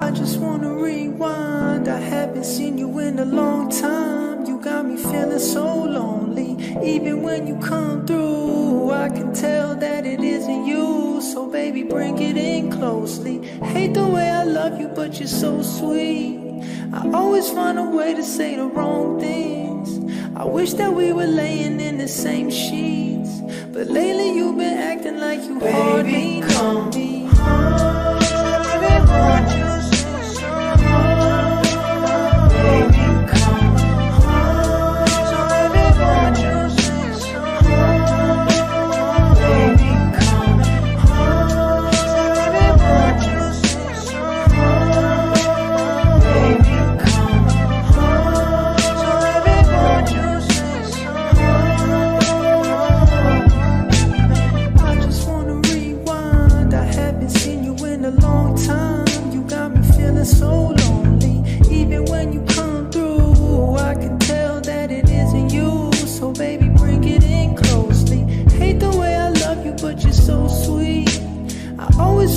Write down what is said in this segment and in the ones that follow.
I just wanna rewind. I haven't seen you in a long time. You got me feeling so lonely. Even when you come through, I can tell that it isn't you. So baby, bring it in closely. Hate the way I love you, but you're so sweet. I always find a way to say the wrong things. I wish that we were laying in the same sheets, but lately you've been acting like you hardly know me.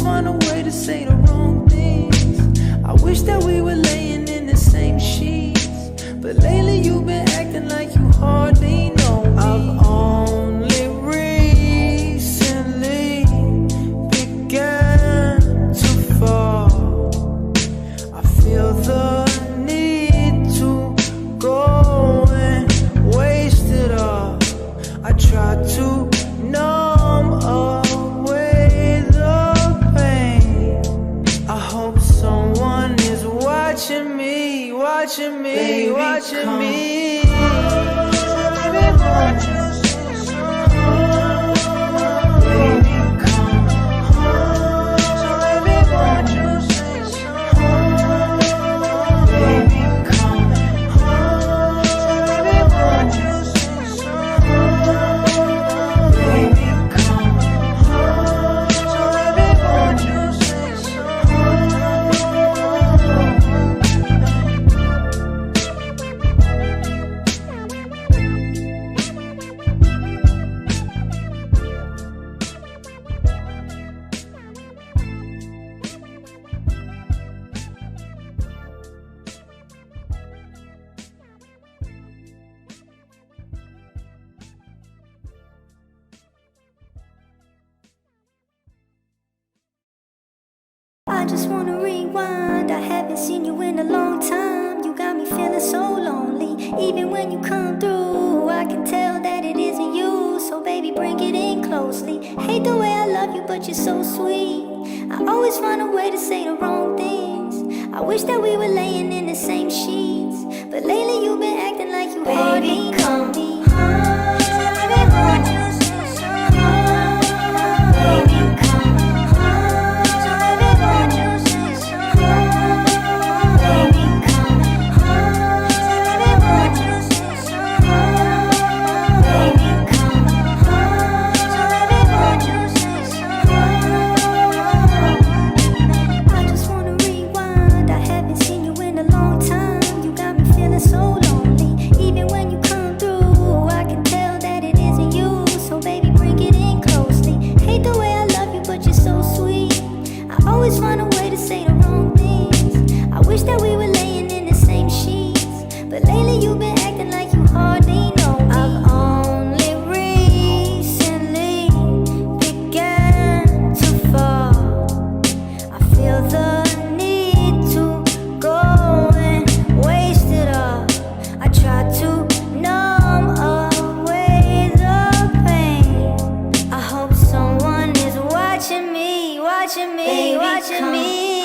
Find a way to say the wrong things. I wish that we were laying in the same sheets, but lately you've been acting like you hardly know me. I've only recently began to fall. I feel the need to go and waste it all. I try to numb up. Watching me, baby, watching me. I just wanna rewind. I haven't seen you in a long time. You got me feeling so lonely. Even when you come through, I can tell that it isn't you. So baby, bring it in closely. Hate the way I love you, but you're so sweet. I always find a way to say the wrong things. I wish that we were laying in the same sheets, but lately you've been acting like you hardly know me. Watching me, watching me.